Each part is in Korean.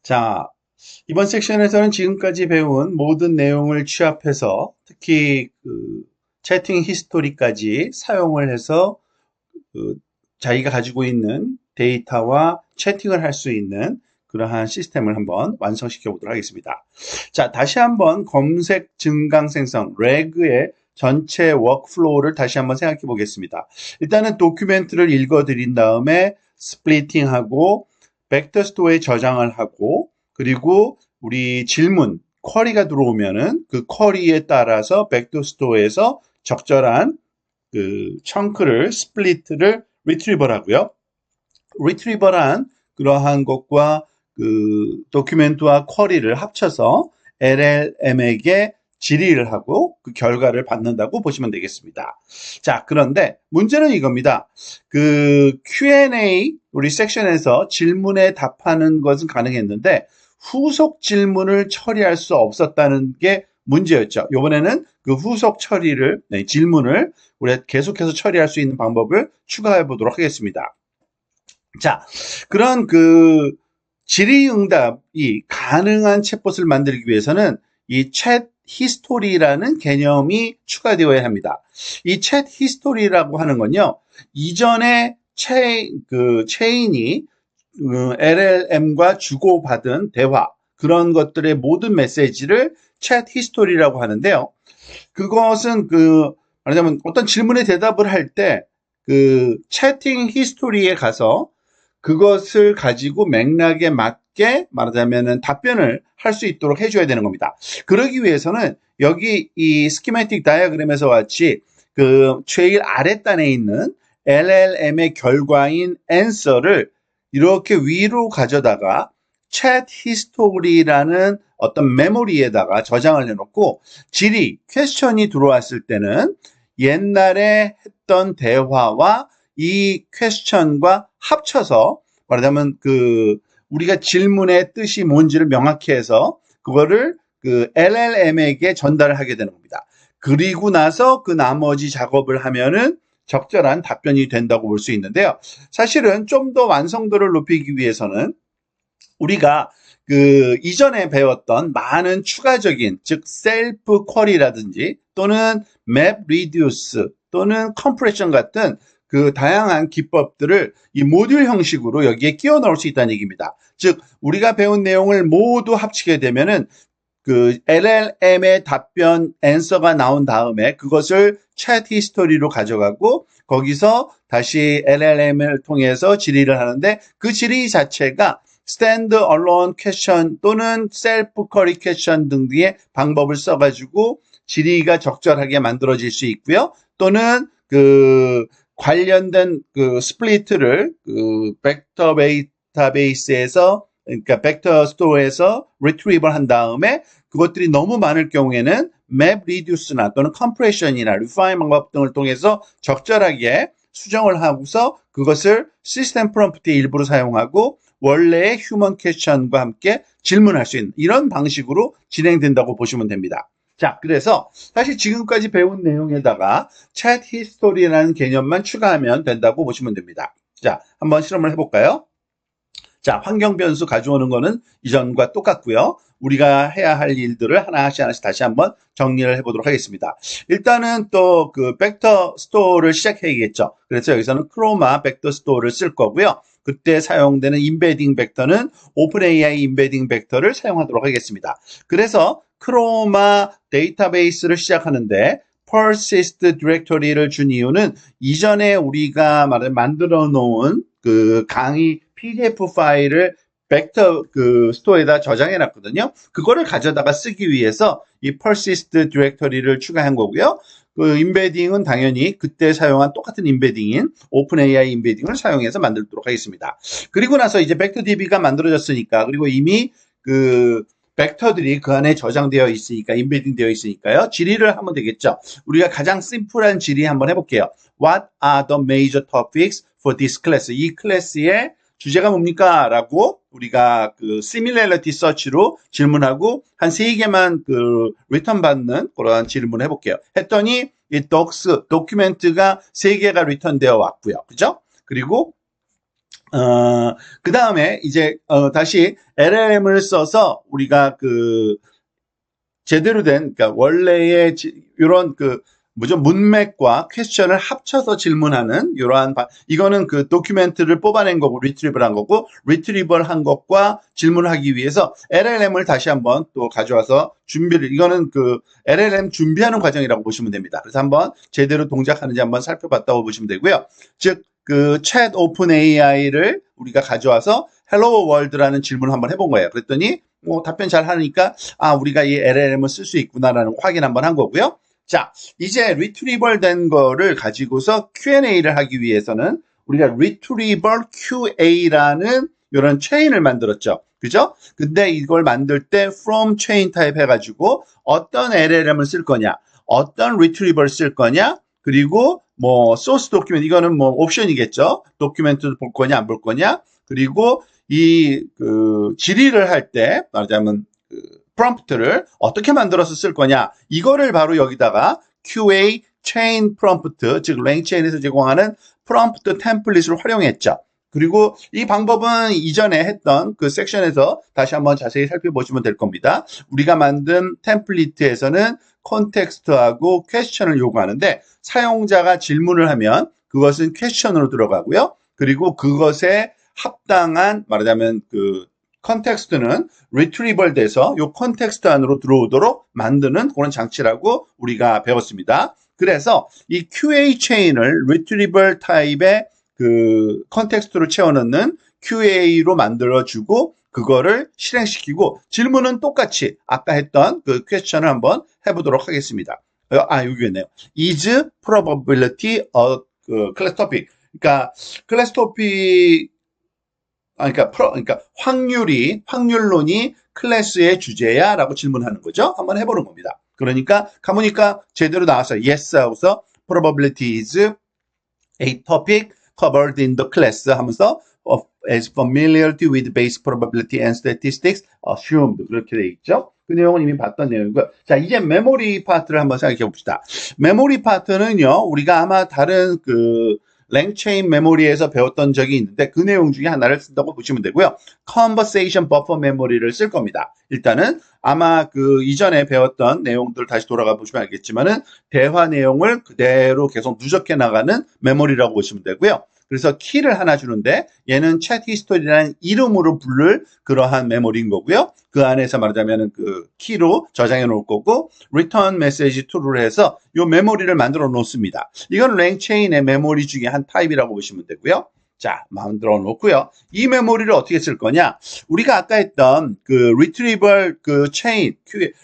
자, 이번 섹션에서는 지금까지 배운 모든 내용을 취합해서 특히 채팅 히스토리까지 사용을 해서 그 자기가 가지고 있는 데이터와 채팅을 할 수 있는 그러한 시스템을 한번 완성시켜 보도록 하겠습니다. 자, 다시 한번 검색 증강 생성 래그의 전체 워크플로우를 다시 한번 생각해 보겠습니다. 일단은 도큐멘트를 읽어 드린 다음에 스플리팅하고 벡터 스토어에 저장을 하고 그리고 우리 질문 쿼리가 들어오면은 그 쿼리에 따라서 벡터 스토어에서 적절한 청크를 스플리트를 리트리버를 하고요. 리트리버란 그러한 것과 도큐멘트와 쿼리를 합쳐서 LLM에게 질의를 하고 그 결과를 받는다고 보시면 되겠습니다. 자, 그런데 문제는 이겁니다. Q&A 우리 섹션에서 질문에 답하는 것은 가능했는데 후속 질문을 처리할 수 없었다는 게 문제였죠. 이번에는 그 후속 처리를, 질문을 우리가 계속해서 처리할 수 있는 방법을 추가해 보도록 하겠습니다. 자, 그런 질의응답이 가능한 챗봇을 만들기 위해서는 이 챗 히스토리라는 개념이 추가되어야 합니다. 이 챗 히스토리라고 하는 건요, 이전에 체인이 LLM과 주고받은 대화, 그런 것들의 모든 메시지를 챗 히스토리라고 하는데요. 그것은 말하자면 어떤 질문에 대답을 할 때 채팅 히스토리에 가서 그것을 가지고 맥락에 맞게 말하자면은 답변을 할 수 있도록 해줘야 되는 겁니다. 그러기 위해서는 여기 이 스키매틱 다이어그램에서 같이 제일 아랫단에 있는 LLM의 결과인 answer를 이렇게 위로 가져다가 챗 히스토리라는 어떤 메모리에다가 저장을 해놓고 질의, 퀘스천이 들어왔을 때는 옛날에 했던 대화와 이 퀘스천과 합쳐서 말하자면 우리가 질문의 뜻이 뭔지를 명확히 해서 그거를 LLM에게 전달을 하게 되는 겁니다. 그리고 나서 그 나머지 작업을 하면은 적절한 답변이 된다고 볼 수 있는데요. 사실은 좀 더 완성도를 높이기 위해서는 우리가 이전에 배웠던 많은 추가적인 즉 셀프 쿼리라든지 또는 맵 리듀스 또는 컴프레션 같은 다양한 기법들을 이 모듈 형식으로 여기에 끼워 넣을 수 있다는 얘기입니다. 즉 우리가 배운 내용을 모두 합치게 되면은 LLM의 답변 앤서가 나온 다음에 그것을 챗 히스토리로 가져가고 거기서 다시 LLM을 통해서 질의를 하는데 그 질의 자체가 stand alone question 또는 self query question 등의 방법을 써가지고 질의가 적절하게 만들어질 수 있고요. 또는 관련된 스플리트를 벡터 데이터베이스에서 그러니까 벡터 스토어에서 리트리버를 한 다음에 그것들이 너무 많을 경우에는 맵 리듀스나 또는 컴프레션이나 리파인 방법 등을 통해서 적절하게 수정을 하고서 그것을 시스템 프롬프트의 일부로 사용하고 원래의 휴먼 퀘스천과 함께 질문할 수 있는 이런 방식으로 진행된다고 보시면 됩니다. 자, 그래서 사실 지금까지 배운 내용에다가 챗 히스토리라는 개념만 추가하면 된다고 보시면 됩니다. 자, 한번 실험을 해볼까요? 자, 환경 변수 가져오는 거는 이전과 똑같고요. 우리가 해야 할 일들을 하나씩 다시 한번 정리를 해보도록 하겠습니다. 일단은 또 벡터 스토어를 시작해야겠죠. 그래서 여기서는 크로마 벡터 스토어를 쓸 거고요. 그때 사용되는 임베딩 벡터는 오픈AI 임베딩 벡터를 사용하도록 하겠습니다. 그래서 크로마 데이터베이스를 시작하는데 persist 디렉토리를 준 이유는 이전에 우리가 만들어 놓은 강의 PDF 파일을 벡터 스토어에다 저장해 놨거든요. 그거를 가져다가 쓰기 위해서 이 persist 디렉토리를 추가한 거고요. 임베딩은 당연히 그때 사용한 똑같은 임베딩인 오픈AI 임베딩을 사용해서 만들도록 하겠습니다. 그리고 나서 이제 벡터DB가 만들어졌으니까 그리고 이미 벡터들이 그 안에 저장되어 있으니까 임베딩 되어 있으니까요. 질의를 하면 되겠죠. 우리가 가장 심플한 질의 한번 해볼게요. What are the major topics for this class? 이 클래스의 주제가 뭡니까? 라고 우리가 similarity search로 질문하고 한 3개만 리턴 받는 그런 질문을 해볼게요. 했더니 이 도큐멘트가 3개가 리턴 되어 왔고요. 그죠? 그리고 그 다음에 이제 다시 LLM을 써서 우리가 제대로 된, 그러니까 원래의 이런 뭐죠? 문맥과 퀘스천을 합쳐서 질문하는 이거는 도큐멘트를 뽑아낸 거고 리트리버를 한 거고 리트리버를 한 것과 질문을 하기 위해서 LLM을 다시 한번 또 가져와서 이거는 LLM 준비하는 과정이라고 보시면 됩니다. 그래서 한번 제대로 동작하는지 한번 살펴봤다고 보시면 되고요. 즉 챗 오픈 AI를 우리가 가져와서 헬로 월드라는 질문을 한번 해본 거예요. 그랬더니 답변 잘 하니까 우리가 이 LLM을 쓸 수 있구나라는 확인 한번 한 거고요. 자, 이제 리트리벌 된 거를 가지고서 Q&A를 하기 위해서는 우리가 리트리벌 QA라는 이런 체인을 만들었죠. 그죠? 근데 이걸 만들 때 from chain 타입 해가지고 어떤 LLM을 쓸 거냐, 어떤 리트리벌 쓸 거냐, 그리고 소스 도큐멘트, 이거는 옵션이겠죠. 도큐멘트를 볼 거냐, 안 볼 거냐, 그리고 질의를 할 때, 말하자면, 프롬프트를 어떻게 만들어서 쓸 거냐, 이거를 바로 여기다가 QA chain prompt, 즉 랭체인에서 제공하는 프롬프트 템플릿을 활용했죠. 그리고 이 방법은 이전에 했던 섹션에서 다시 한번 자세히 살펴보시면 될 겁니다. 우리가 만든 템플릿에서는 콘텍스트하고 퀘스천을 요구하는데 사용자가 질문을 하면 그것은 퀘스천으로 들어가고요. 그리고 그것에 합당한 말하자면 컨텍스트는 retrieval 돼서 이 컨텍스트 안으로 들어오도록 만드는 그런 장치라고 우리가 배웠습니다. 그래서 이 QA 체인을 retrieval 타입의 컨텍스트로 채워넣는 QA로 만들어주고 그거를 실행시키고 질문은 똑같이 아까 했던 퀘스천을 한번 해보도록 하겠습니다. 여기 있네요. Is probability a class topic? 그러니까 클래스 토픽 그러니까 확률론이 클래스의 주제야? 라고 질문하는 거죠. 한번 해보는 겁니다. 그러니까, 가보니까 제대로 나왔어요. Yes 하고서 probability is a topic covered in the class 하면서 as familiarity with base probability and statistics assumed. 그렇게 돼 있죠. 그 내용은 이미 봤던 내용이고요. 자, 이제 메모리 파트를 한번 생각해 봅시다. 메모리 파트는요, 우리가 아마 다른 랭체인 메모리에서 배웠던 적이 있는데 그 내용 중에 하나를 쓴다고 보시면 되고요. Conversation Buffer 메모리를 쓸 겁니다. 일단은 아마 이전에 배웠던 내용들 다시 돌아가 보시면 알겠지만은 대화 내용을 그대로 계속 누적해 나가는 메모리라고 보시면 되고요. 그래서 키를 하나 주는데 얘는 챗 히스토리라는 이름으로 부를 그러한 메모리인 거고요. 그 안에서 말하자면 키로 저장해 놓을 거고 return message to를 해서 이 메모리를 만들어 놓습니다. 이건 랭체인의 메모리 중에 한 타입이라고 보시면 되고요. 자, 만들어 놓고요. 이 메모리를 어떻게 쓸 거냐? 우리가 아까 했던 retrieval chain,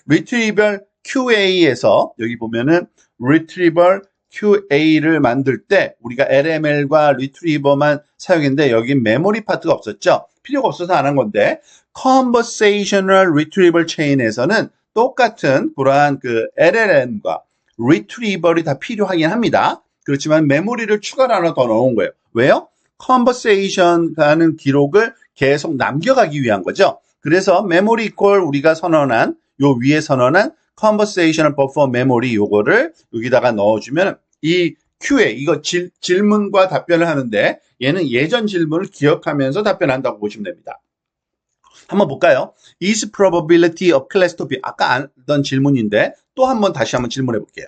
retrieval QA에서 여기 보면은 retrieval QA를 만들 때 우리가 LML과 리트리버만 사용했는데 여기 메모리 파트가 없었죠. 필요가 없어서 안 한 건데 Conversational Retrieval Chain에서는 똑같은 그러한 LLM과 리트리버이 다 필요하긴 합니다. 그렇지만 메모리를 추가로 하나 더 넣은 거예요. 왜요? Conversation 하는 기록을 계속 남겨가기 위한 거죠. 그래서 메모리 이퀄 우리가 선언한 요 위에 선언한 Conversational Buffer Memory 요거를 여기다가 넣어주면 이 QA 이거 질문과 답변을 하는데 얘는 예전 질문을 기억하면서 답변한다고 보시면 됩니다. 한번 볼까요? Is probability of class topic 아까 하던 질문인데 또 한번 다시 한번 질문해 볼게요.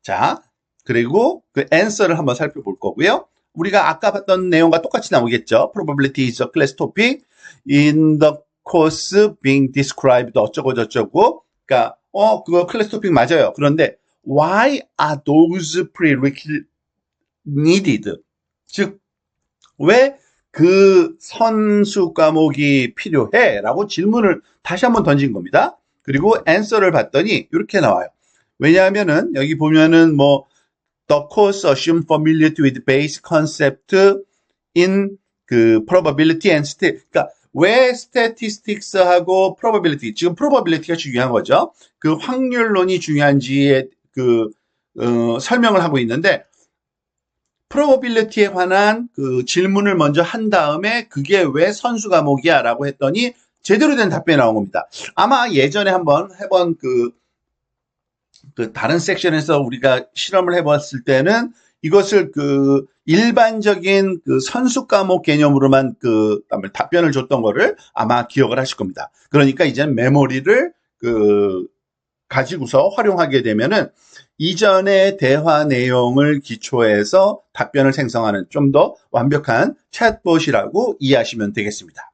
자, 그리고 answer를 한번 살펴볼 거고요. 우리가 아까 봤던 내용과 똑같이 나오겠죠. Probability is a class topic in the course being described 어쩌고 저쩌고. 그러니까 그거 클래스 토픽 맞아요. 그런데 why are those prerequisites needed? 즉 왜 선수 과목이 필요해? 라고 질문을 다시 한번 던진 겁니다. 그리고 answer를 봤더니 이렇게 나와요. 왜냐하면은 여기 보면은 the course assume familiarity with base concept in probability and 그러니까 왜 statistics하고 probability, 지금 probability가 중요한 거죠. 확률론이 중요한지에 설명을 하고 있는데 probability에 관한 질문을 먼저 한 다음에 그게 왜 선수 과목이야 라고 했더니 제대로 된 답변이 나온 겁니다. 아마 예전에 한번 해본 다른 섹션에서 우리가 실험을 해봤을 때는 이것을 그 일반적인 그 선수 과목 개념으로만 그 답변을 줬던 거를 아마 기억을 하실 겁니다. 그러니까 이제는 메모리를 그 가지고서 활용하게 되면은 이전의 대화 내용을 기초해서 답변을 생성하는 좀 더 완벽한 챗봇이라고 이해하시면 되겠습니다.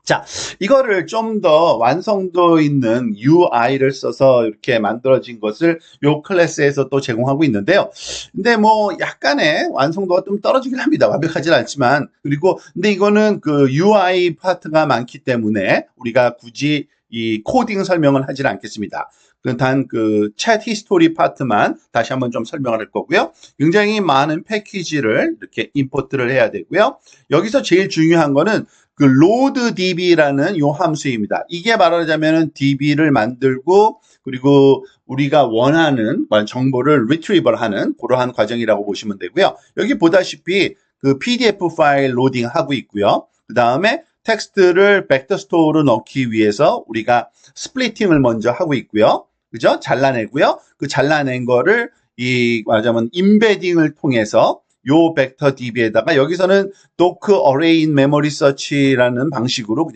자, 이거를 좀 더 완성도 있는 UI를 써서 이렇게 만들어진 것을 요 클래스에서 또 제공하고 있는데요. 근데 뭐 약간의 완성도가 좀 떨어지긴 합니다. 완벽하진 않지만. 그리고 근데 이거는 그 UI 파트가 많기 때문에 우리가 굳이 이 코딩 설명을 하지는 않겠습니다. 단 그 챗 히스토리 파트만 다시 한번 좀 설명을 할 거고요. 굉장히 많은 패키지를 이렇게 임포트를 해야 되고요. 여기서 제일 중요한 거는 그 loaddb라는 요 함수입니다. 이게 말하자면은 db를 만들고 그리고 우리가 원하는 정보를 retrieval 하는 그러한 과정이라고 보시면 되고요. 여기 보다시피 그 PDF 파일 로딩 하고 있고요. 그 다음에 텍스트를 벡터 스토어로 넣기 위해서 우리가 스플리팅을 먼저 하고 있고요. 그죠? 잘라내고요. 그 잘라낸 거를 이 말하자면 임베딩을 통해서 요 벡터 DB에다가 여기서는 doc array in memory search라는 방식으로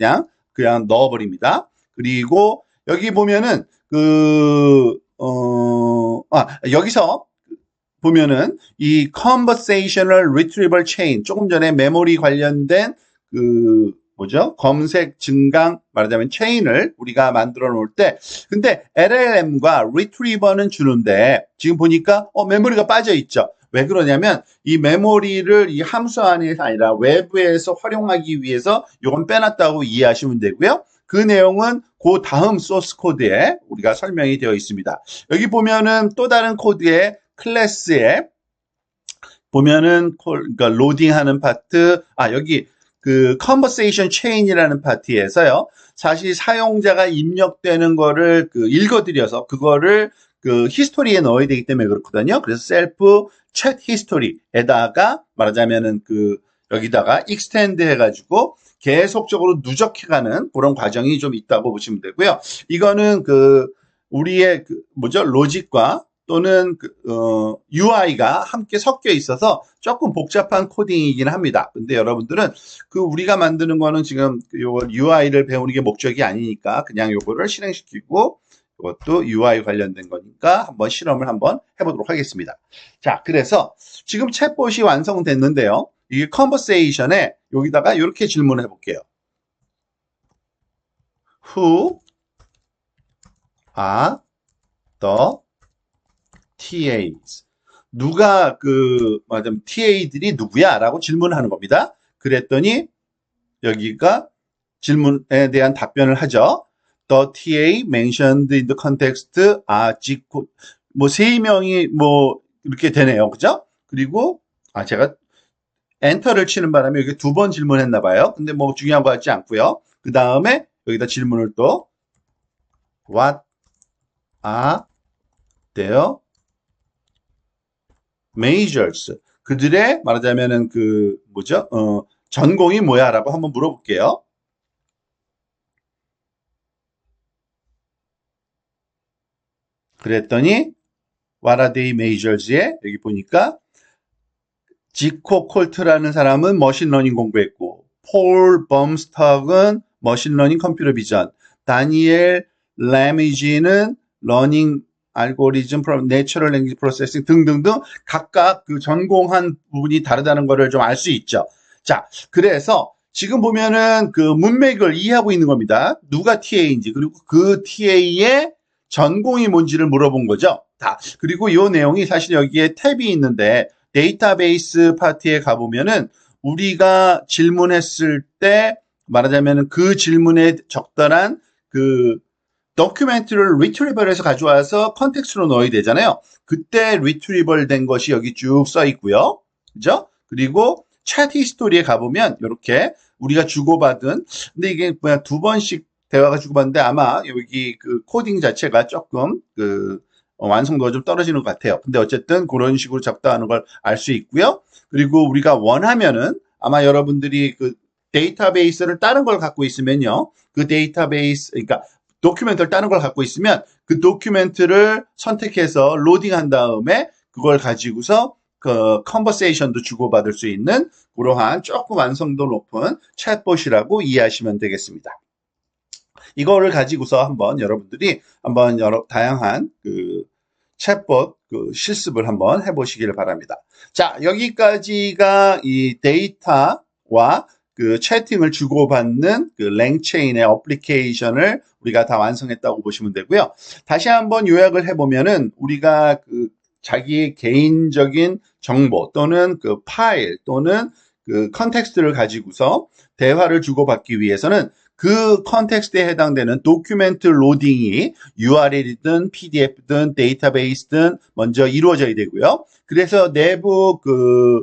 그냥 넣어버립니다. 그리고 여기 보면은 여기서 보면은 이 conversational retrieval chain 조금 전에 메모리 관련된 그 검색 증강 말하자면 체인을 우리가 만들어 놓을 때 근데 LLM과 retriever는 주는데 지금 보니까 메모리가 빠져 있죠. 왜 그러냐면 이 메모리를 이 함수 안에서 아니라 외부에서 활용하기 위해서 이건 빼놨다고 이해하시면 되고요. 그 내용은 그 다음 소스 코드에 우리가 설명이 되어 있습니다. 여기 보면은 또 다른 코드의 클래스에 보면은 그러니까 로딩하는 파트 여기 그 conversation chain이라는 파트에서요. 사실 사용자가 입력되는 거를 읽어드려서 그거를 그 히스토리에 넣어야 되기 때문에 그렇거든요. 그래서 셀프 챗 히스토리에다가 말하자면은 여기다가 익스텐드 해가지고 계속적으로 누적해가는 그런 과정이 좀 있다고 보시면 되고요. 이거는 우리의 로직과 또는 UI가 함께 섞여 있어서 조금 복잡한 코딩이긴 합니다. 근데 여러분들은 우리가 만드는 거는 지금 요 UI를 배우는 게 목적이 아니니까 그냥 요거를 실행시키고 이것도 UI 관련된 거니까 한번 실험을 한번 해보도록 하겠습니다. 자, 그래서 지금 챗봇이 완성됐는데요. 이 컨버세이션에 여기다가 이렇게 질문을 해볼게요. Who are the TAs? 누가 맞으면 TA들이 누구야? 라고 질문을 하는 겁니다. 그랬더니 여기가 질문에 대한 답변을 하죠. The TA mentioned in the context are 지코 세 명이 이렇게 되네요. 그죠? 그리고 제가 엔터를 치는 바람에 여기 2번 질문했나 봐요. 근데 중요한 거 같지 않고요. 그 다음에 여기다 질문을 또 What are their majors? 그들의 말하자면은 전공이 뭐야? 라고 한번 물어볼게요. 그랬더니 What are they majors에 여기 보니까 지코 콜트라는 사람은 머신러닝 공부했고 폴 범스턱은 머신러닝 컴퓨터 비전, 다니엘 레미지는 러닝 알고리즘, 내추럴 랭귀지 프로세싱 등등등 각각 전공한 부분이 다르다는 것을 좀 알 수 있죠. 자, 그래서 지금 보면은 문맥을 이해하고 있는 겁니다. 누가 TA인지 그리고 그 TA의 전공이 뭔지를 물어본 거죠. 그리고 이 내용이 사실 여기에 탭이 있는데 데이터베이스 파트에 가보면은 우리가 질문했을 때 말하자면 그 질문에 적절한 도큐멘트를 리트리벌해서 가져와서 컨텍스트로 넣어야 되잖아요. 그때 리트리벌 된 것이 여기 쭉 써 있고요. 그죠? 그리고 챗 히스토리에 가보면 이렇게 우리가 주고받은 근데 이게 2번씩 대화가 주고받는데 아마 여기 코딩 자체가 조금 완성도가 좀 떨어지는 것 같아요. 근데 어쨌든 그런 식으로 적다하는 걸 알 수 있고요. 그리고 우리가 원하면은 아마 여러분들이 데이터베이스를 다른 걸 갖고 있으면요. 데이터베이스, 그러니까 도큐멘트를 다른 걸 갖고 있으면 도큐멘트를 선택해서 로딩한 다음에 그걸 가지고서 그 컨버세이션도 주고받을 수 있는 그러한 조금 완성도 높은 챗봇이라고 이해하시면 되겠습니다. 이거를 가지고서 한번 여러분들이 한번 다양한 그 챗봇 그 실습을 한번 해보시길 바랍니다. 자, 여기까지가 이 데이터와 그 채팅을 주고받는 그 랭체인의 어플리케이션을 우리가 다 완성했다고 보시면 되고요. 다시 한번 요약을 해보면은 우리가 그 자기의 개인적인 정보 또는 그 파일 또는 그 컨텍스트를 가지고서 대화를 주고받기 위해서는 그 컨텍스트에 해당되는 도큐멘트 로딩이 URL이든 PDF든 데이터베이스든 먼저 이루어져야 되고요. 그래서 내부 그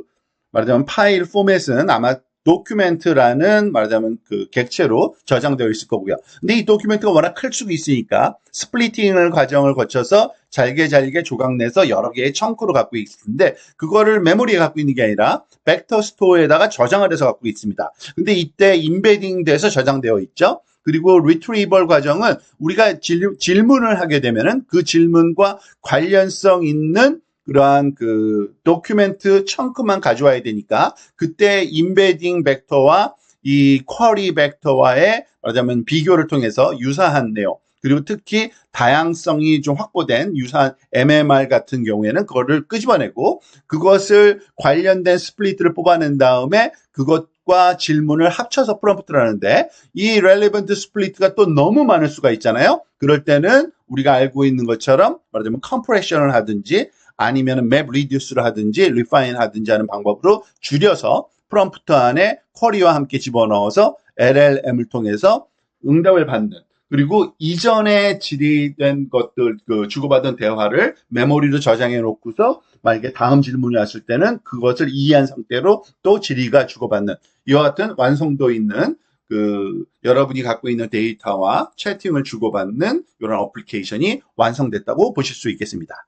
말하자면 파일 포맷은 아마 도큐멘트라는 말하자면 그 객체로 저장되어 있을 거고요. 근데 이 도큐멘트가 워낙 클 수가 있으니까 스플리팅을 과정을 거쳐서 잘게 조각 내서 여러 개의 청크로 갖고 있는데 그거를 메모리에 갖고 있는 게 아니라 벡터 스토어에다가 저장을 해서 갖고 있습니다. 근데 이때 임베딩 돼서 저장되어 있죠. 그리고 리트리벌 과정은 우리가 질문을 하게 되면은 그 질문과 관련성 있는 그러한 그 도큐멘트 청크만 가져와야 되니까 그때 임베딩 벡터와 이 쿼리 벡터와의 말하자면 비교를 통해서 유사한 내용 그리고 특히 다양성이 좀 확보된 유사한 MMR 같은 경우에는 그거를 끄집어내고 그것을 관련된 스플리트를 뽑아낸 다음에 그것과 질문을 합쳐서 프롬프트를 하는데 이 relevant 스플리트가 또 너무 많을 수가 있잖아요. 그럴 때는 우리가 알고 있는 것처럼 말하자면 컴프레션을 하든지 아니면 맵 리듀스를 하든지 리파인 하든지 하는 방법으로 줄여서 프롬프트 안에 쿼리와 함께 집어넣어서 LLM을 통해서 응답을 받는 그리고 이전에 질의된 것들 그 주고받은 대화를 메모리로 저장해 놓고서 만약에 다음 질문이 왔을 때는 그것을 이해한 상태로 또 질의가 주고받는 이와 같은 완성도 있는 그 여러분이 갖고 있는 데이터와 채팅을 주고받는 이런 어플리케이션이 완성됐다고 보실 수 있겠습니다.